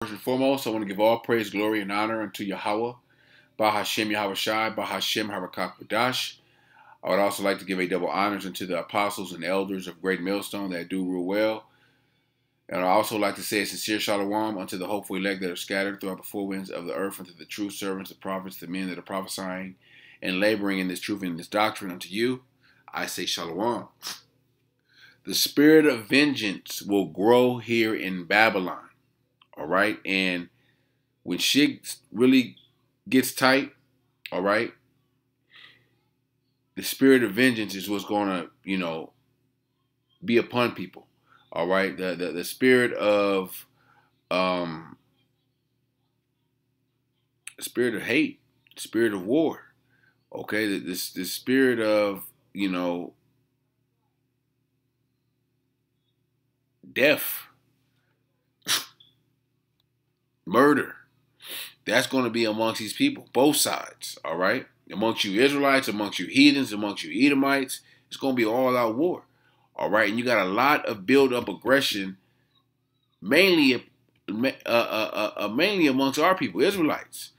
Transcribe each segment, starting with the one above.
First and foremost, I want to give all praise, glory, and honor unto Yahawah, Bahasham Yahawashi, Bahasham Harakakadash. I would also like to give a double honors unto the apostles and elders of Great Millstone that do rule well. And I also like to say a sincere shalom unto the hopeful elect that are scattered throughout the four winds of the earth, unto the true servants, the prophets, the men that are prophesying and laboring in this truth and in this doctrine. Unto you, I say shalom. The spirit of vengeance will grow here in Babylon. All right. And when shit really gets tight, all right, the spirit of vengeance is what's going to, be upon people. All right. The spirit of hate, spirit of war. Okay. The spirit of, death, murder. That's going to be amongst these people, both sides, all right? Amongst you Israelites, amongst you heathens, amongst you Edomites, it's going to be all out war, all right? And you got a lot of build-up aggression, mainly amongst our people, Israelites.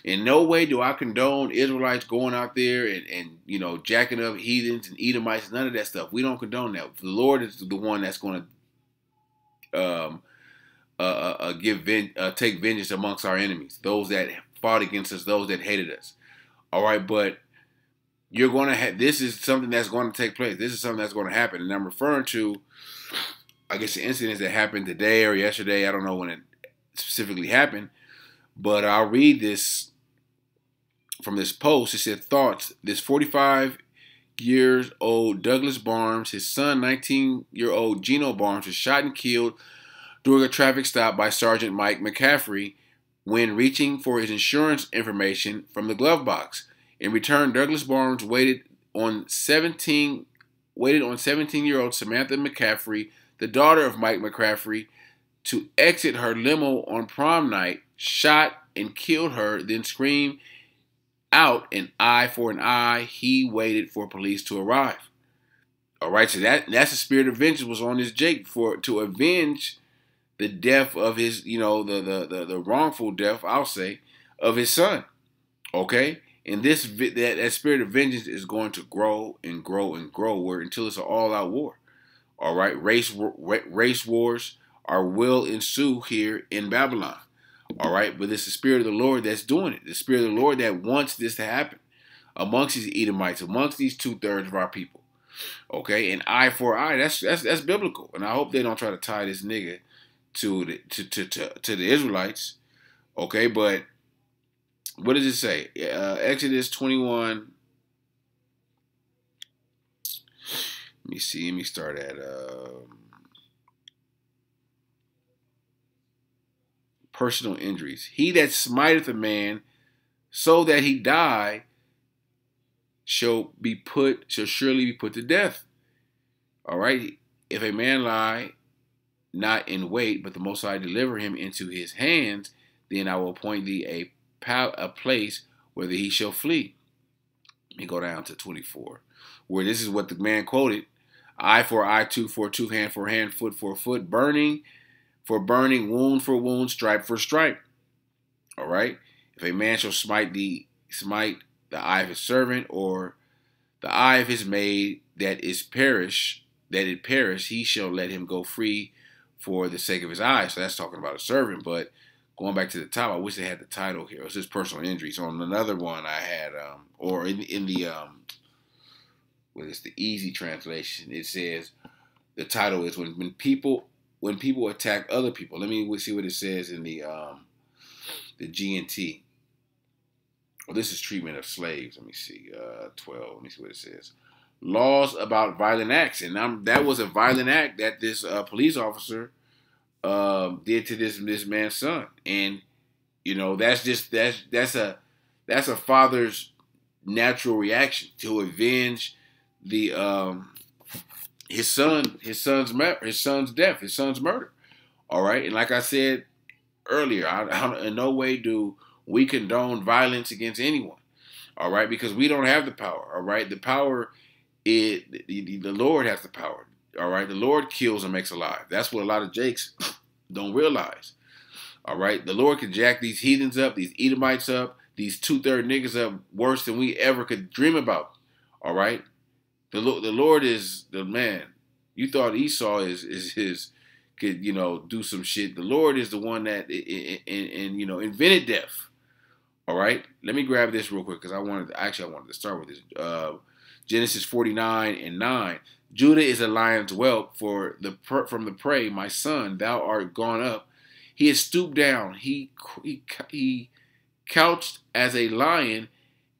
In no way do I condone Israelites going out there and jacking up heathens and Edomites, none of that stuff. We don't condone that. The Lord is the one that's going to take vengeance amongst our enemies, those that fought against us, those that hated us. All right, but you're going to have, this is something that's going to take place. This is something that's going to happen. And I'm referring to, I guess, the incidents that happened today or yesterday. I don't know when it specifically happened, but I'll read this from this post. It said, thoughts, this 45-year-old Douglas Barnes, his son, 19-year-old Gino Barnes, was shot and killed during a traffic stop by Sergeant Mike McCaffrey when reaching for his insurance information from the glove box. In return, Douglas Barnes waited on 17-year-old Samantha McCaffrey, the daughter of Mike McCaffrey, to exit her limo on prom night, shot and killed her, then screamed out an eye for an eye. He waited for police to arrive. All right, so that's the spirit of vengeance was on this Jake to avenge the death of his, the wrongful death, I'll say, of his son. Okay? And that spirit of vengeance is going to grow and grow and grow until it's an all-out war. All right? Race wars will ensue here in Babylon. All right? But it's the spirit of the Lord that's doing it. The spirit of the Lord that wants this to happen amongst these Edomites, amongst these 2/3 of our people. Okay? And eye for eye, that's biblical. And I hope they don't try to tie this nigga to the Israelites, okay? But what does it say? Exodus 21. Let me see. Let me start at personal injuries. He that smiteth a man so that he die shall surely be put to death. All right. If a man lie not in wait, but the Most High deliver him into his hands, then I will appoint thee a place whither he shall flee. Let me go down to 24, where this is what the man quoted: eye for eye, tooth for tooth, hand for hand, foot for foot, burning for burning, wound for wound, stripe for stripe. All right. If a man shall smite the eye of his servant, or the eye of his maid that it perish, he shall let him go free for the sake of his eyes. So that's talking about a servant. But going back to the top, I wish they had the title here. It's just personal injury. So on another one I had, or in the the easy translation, it says the title is when people attack other people. Let me see what it says in the GNT. Well, this is treatment of slaves. Let me see. 12. Let me see what it says. Laws about violent acts, and that was a violent act that this police officer did to this man's son, and that's a father's natural reaction to avenge the his son's death, his son's murder. All right, and like I said earlier, in no way do we condone violence against anyone. All right, because we don't have the power. All right, the power. The Lord has the power. All right, the Lord kills and makes alive. That's what a lot of Jakes don't realize. All right, the Lord can jack these heathens up, these Edomites up, these 2/3 niggas up worse than we ever could dream about. All right, the Lord is the man. You thought Esau is his could do some shit. The Lord is the one that invented death. All right, let me grab this real quick because I wanted to start with this. Genesis 49:9. Judah is a lion's whelp from the prey. My son, thou art gone up. He is stooped down. He couched as a lion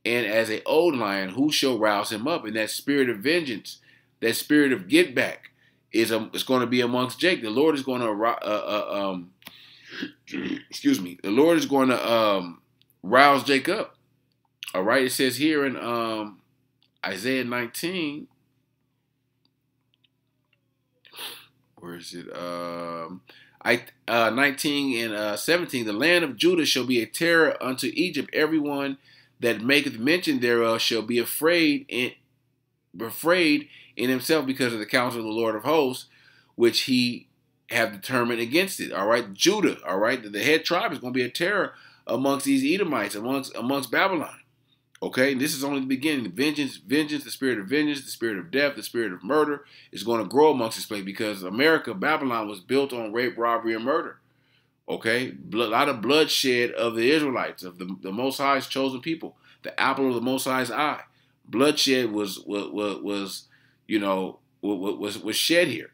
and as an old lion. Who shall rouse him up? And that spirit of vengeance, that spirit of get back, is going to be amongst Jake. The Lord is going to excuse me. The Lord is going to rouse Jake up. All right. It says here in Isaiah 19. Where is it? 19 and 17. The land of Judah shall be a terror unto Egypt. Everyone that maketh mention thereof shall be afraid in himself because of the counsel of the Lord of hosts, which he have determined against it. All right, Judah. All right, the head tribe is going to be a terror amongst these Edomites, amongst Babylon. Okay, and this is only the beginning. The vengeance, the spirit of vengeance, the spirit of death, the spirit of murder is going to grow amongst this place because Babylon was built on rape, robbery, and murder. Okay, a lot of bloodshed of the Israelites, of the Most High's chosen people, the apple of the Most High's eye. Bloodshed was shed here.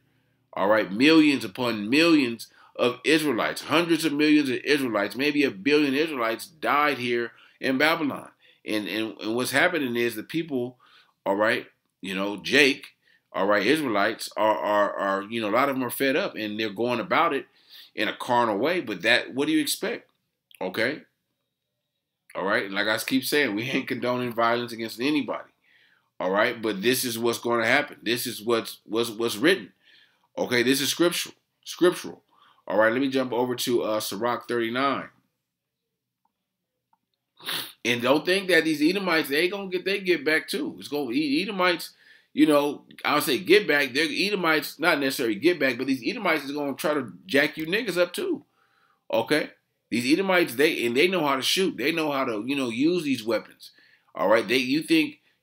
All right, millions upon millions of Israelites, hundreds of millions of Israelites, maybe 1 billion Israelites died here in Babylon. And what's happening is the people, all right, Jake, all right, Israelites are a lot of them are fed up and they're going about it in a carnal way. But what do you expect? Okay. All right. Like I keep saying, we ain't condoning violence against anybody. All right. But this is what's going to happen. This is what's written. Okay. This is scriptural. All right. Let me jump over to Sirach 39. And don't think that these Edomites, they gonna get they get back too. It's gonna Edomites, I'll say get back. They're Edomites, not necessarily get back, but these Edomites is gonna try to jack you niggas up too. Okay? These Edomites, they know how to shoot. They know how to, use these weapons. All right. These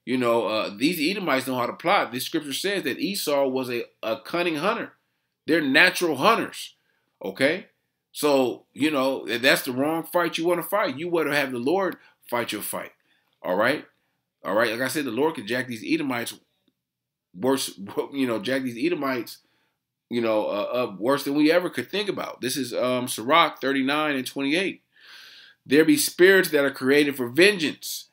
Edomites know how to plot. This scripture says that Esau was a cunning hunter. They're natural hunters. Okay? So, that's the wrong fight you want to fight. You want to have the Lord fight your fight. All right? All right? Like I said, the Lord can jack these Edomites worse, jack these Edomites, worse than we ever could think about. This is Sirach 39 and 28. There be spirits that are created for vengeance,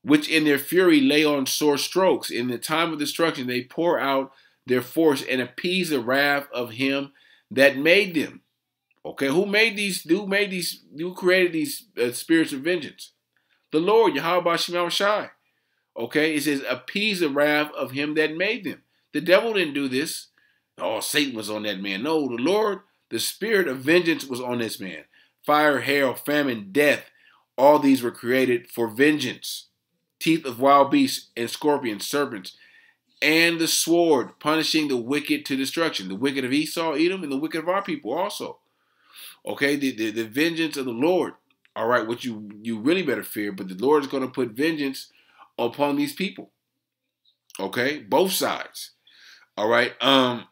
which in their fury lay on sore strokes. In the time of destruction, they pour out their force and appease the wrath of him that made them. Okay, who created these spirits of vengeance? The Lord, Yahawashi. Okay, it says, appease the wrath of him that made them. The devil didn't do this. Oh, Satan was on that man. No, the Lord, the spirit of vengeance was on this man. Fire, hail, famine, death, all these were created for vengeance. Teeth of wild beasts and scorpions, serpents, and the sword, punishing the wicked to destruction. The wicked of Esau, Edom, and the wicked of our people also. Okay, the vengeance of the Lord. All right, what you really better fear, but the Lord is going to put vengeance upon these people. Okay, both sides. All right. Let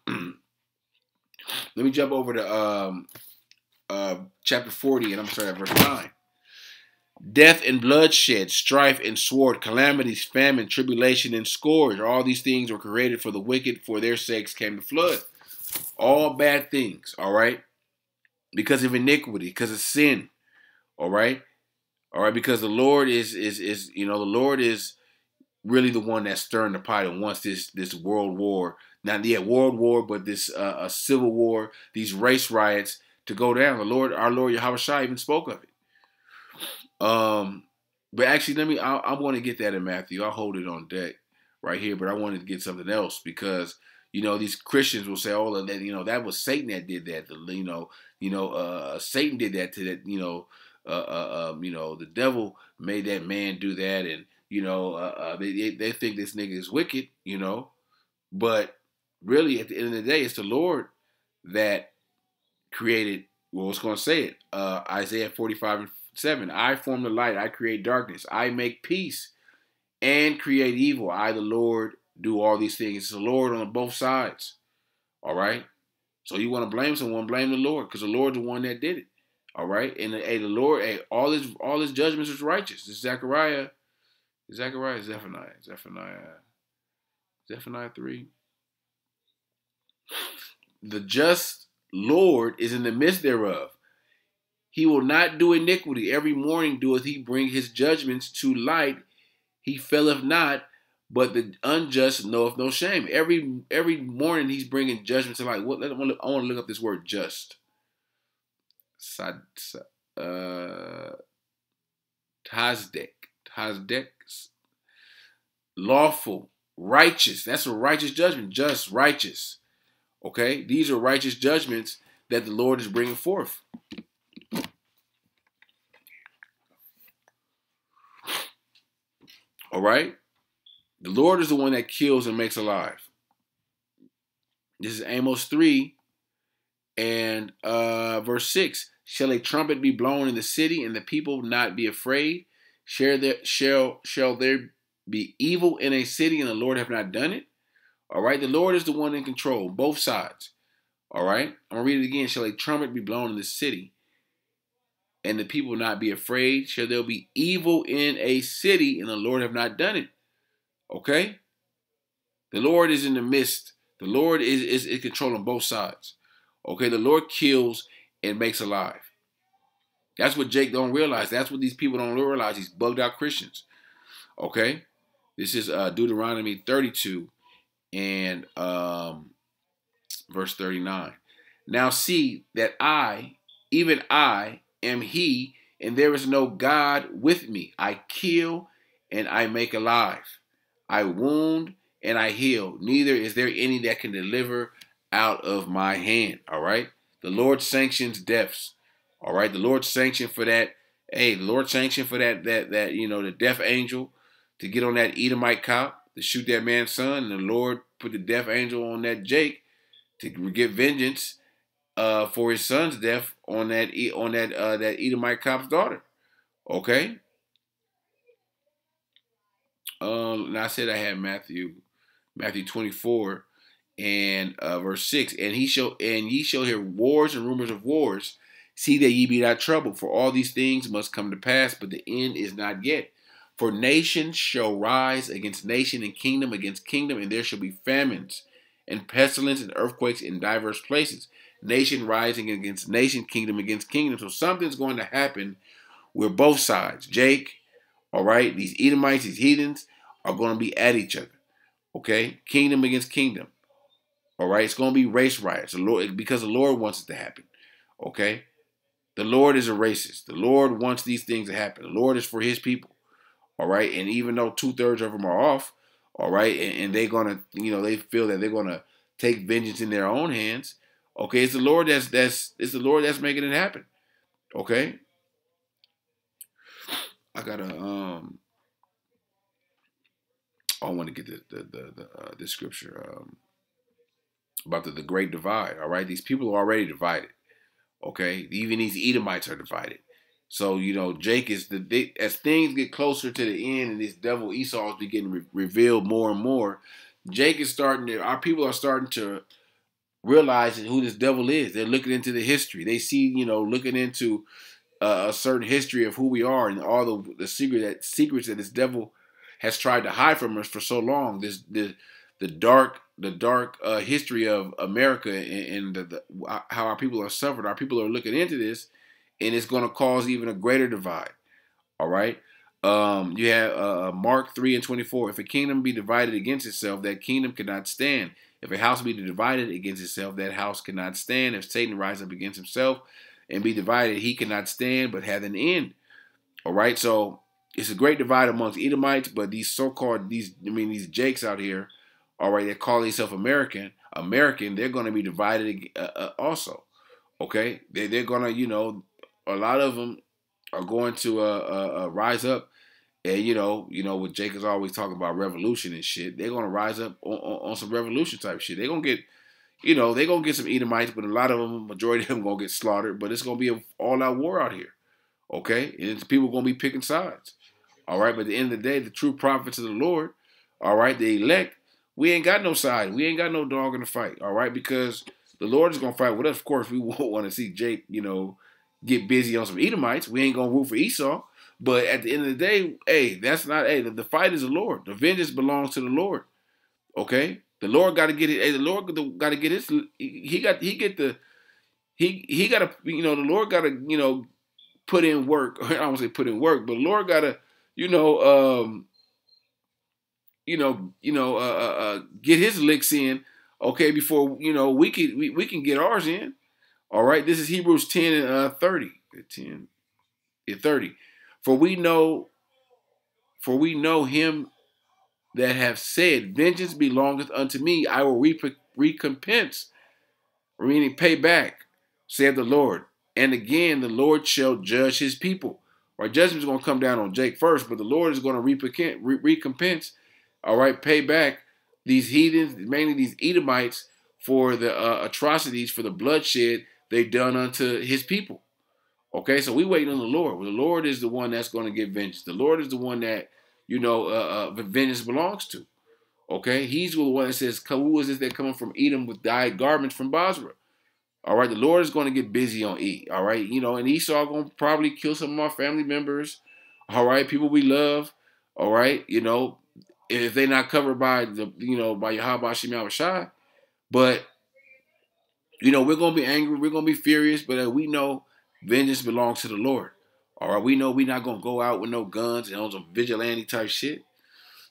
me jump over to chapter 40, and I'm sorry, verse 9. Death and bloodshed, strife and sword, calamities, famine, tribulation, and scourge. All these things were created for the wicked. For their sakes came the flood. All bad things. All right. Because of iniquity, because of sin, all right, because the Lord is the Lord is really the one that's stirring the pot and wants this world war, not yet world war, but this a civil war, these race riots to go down. Our Lord Yahawashi even spoke of it. But actually, I want to get that in Matthew. I'll hold it on deck right here, but I wanted to get something else because these Christians will say, oh, that was Satan that did that. Satan did that to that. The devil made that man do that, and they think this nigga is wicked. But really, at the end of the day, it's the Lord that created Well, it's going to say it. Isaiah 45:7. I form the light. I create darkness. I make peace and create evil. I, the Lord, do all these things. It's the Lord on both sides. All right. So you want to blame someone, blame the Lord, because the Lord's the one that did it. All right. And hey, the Lord, hey, all his judgments is righteous. This is Zephaniah, Zephaniah 3. The just Lord is in the midst thereof. He will not do iniquity. Every morning doeth he bring his judgments to light. He faileth not, but the unjust knoweth no shame. Every morning he's bringing judgment to light. I want to look up this word just. Tazdek, lawful, righteous. That's a righteous judgment. Just, righteous. Okay, these are righteous judgments that the Lord is bringing forth. All right, the Lord is the one that kills and makes alive. This is Amos 3 and verse 6. Shall a trumpet be blown in the city, and the people not be afraid? Shall there be evil in a city, and the Lord have not done it? All right, the Lord is the one in control, both sides. All right, I'm going to read it again. Shall a trumpet be blown in the city, and the people not be afraid? Shall there be evil in a city, and the Lord have not done it? Okay? The Lord is in the midst. The Lord is controlling both sides. Okay, the Lord kills and makes alive. That's what Jake don't realize. That's what these people don't realize. These bugged out Christians. Okay? This is Deuteronomy 32 and verse 39. Now see that I, even I, am he, and there is no God with me. I kill and I make alive. I wound and I heal. Neither is there any that can deliver out of my hand. All right. The Lord sanctions deaths. All right. The Lord sanctioned for that. Hey, the Lord sanctioned for that the death angel to get on that Edomite cop to shoot that man's son. And the Lord put the death angel on that Jake to get vengeance for his son's death on that Edomite cop's daughter. Okay. And I said I had Matthew 24 and verse 6. And ye shall hear wars and rumors of wars. See that ye be not troubled, for all these things must come to pass, but the end is not yet. For nation shall rise against nation, and kingdom against kingdom, and there shall be famines and pestilence and earthquakes in diverse places. Nation rising against nation, kingdom against kingdom. So something's going to happen where both sides, Jake, all right, these Edomites, these heathens, are going to be at each other. Okay? Kingdom against kingdom. All right? It's going to be race riots. Because the Lord wants it to happen. Okay? The Lord is a racist. The Lord wants these things to happen. The Lord is for his people. All right? And even though 2/3 of them are off, all right, and they're going to, they feel that they're going to take vengeance in their own hands. Okay? It's the Lord that's making it happen. Okay? I want to get this scripture about the great divide. All right, these people are already divided. Okay, even these Edomites are divided. So Jake is as things get closer to the end, and this devil Esau is getting revealed more and more. Jake is our people are starting to realize who this devil is. They're looking into the history. They see, looking into a certain history of who we are and all the secrets that this devil has tried to hide from us for so long. The dark history of America and how our people are suffered. Our people are looking into this, and it's going to cause even a greater divide. All right. You have Mark 3:24. If a kingdom be divided against itself, that kingdom cannot stand. If a house be divided against itself, that house cannot stand. If Satan rise up against himself and be divided, he cannot stand, but have an end. All right, so it's a great divide amongst Edomites, but these so-called these Jakes out here, all right, they call themselves American, they're going to be divided also. Okay, they're going to, a lot of them are going to rise up, and what Jake is always talking about revolution and shit. They're going to rise up on some revolution type shit. They're going to get, you know, they're going to get some Edomites, but a lot of them, majority of them going to get slaughtered. But it's going to be an all-out war out here, okay? And people going to be picking sides, all right? But at the end of the day, the true prophets of the Lord, all right, the elect, we ain't got no side. We ain't got no dog in the fight, all right? Because the Lord is going to fight with us. Of course, we won't want to see Jake, you know, get busy on some Edomites. We ain't going to root for Esau. But at the end of the day, hey, that's not, hey, the fight is the Lord. The vengeance belongs to the Lord, okay? The Lord got to get it. Hey, the Lord got to get his. He got to, you know, the Lord got to, you know, put in work. I don't want to say put in work, but the Lord got to, you know, get his licks in, okay, before, you know, we can get ours in. All right, this is Hebrews 10 and 30. 10, yeah, 30. For we know him that have said, vengeance belongeth unto me, I will recompense, meaning pay back, saith the Lord. And again, the Lord shall judge his people. Right, judgment is going to come down on Jake first, but the Lord is going to recompense, all right, pay back these heathens, mainly these Edomites, for the atrocities, for the bloodshed they've done unto his people. Okay, so we waiting on the Lord. Well, the Lord is the one that's going to get vengeance. The Lord is the one that, you know, vengeance belongs to. Okay, he's the one that says, who is this that coming from Edom with dyed garments from Basra? All right, the Lord is going to get busy on E. All right, you know, and Esau going to probably kill some of our family members. All right, people we love. All right, you know, if they're not covered by the, you know, by Yahawashi Yahawashi. But, you know, we're going to be angry. We're going to be furious. But we know vengeance belongs to the Lord. All right, we know we're not going to go out with no guns and on some vigilante type shit.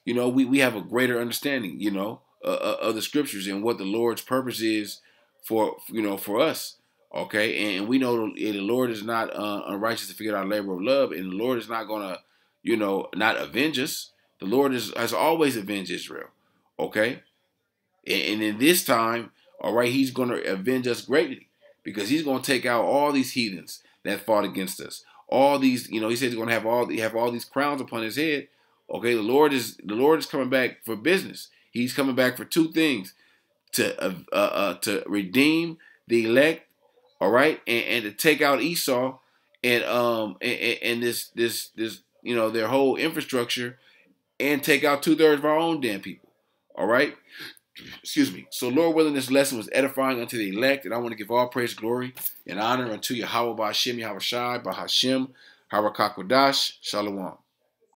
You know, we have a greater understanding, you know, of the scriptures and what the Lord's purpose is for, you know, for us. Okay, and we know the Lord is not unrighteous to forget our labor of love, and the Lord is not going to, you know, not avenge us. The Lord has always avenged Israel. Okay, and in this time, all right, he's going to avenge us greatly because he's going to take out all these heathens that fought against us. All these, you know, he said he's going to have all these crowns upon his head. Okay, the Lord is coming back for business. He's coming back for two things: to redeem the elect, all right, and to take out Esau and this you know, their whole infrastructure, and take out 2/3 of our own damn people. All right. Excuse me. So, Lord willing, this lesson was edifying unto the elect, and I want to give all praise, glory, and honor unto Yahawah, Bahasham, Yahawashi, Bahasham, Harakakwadash, Shalom.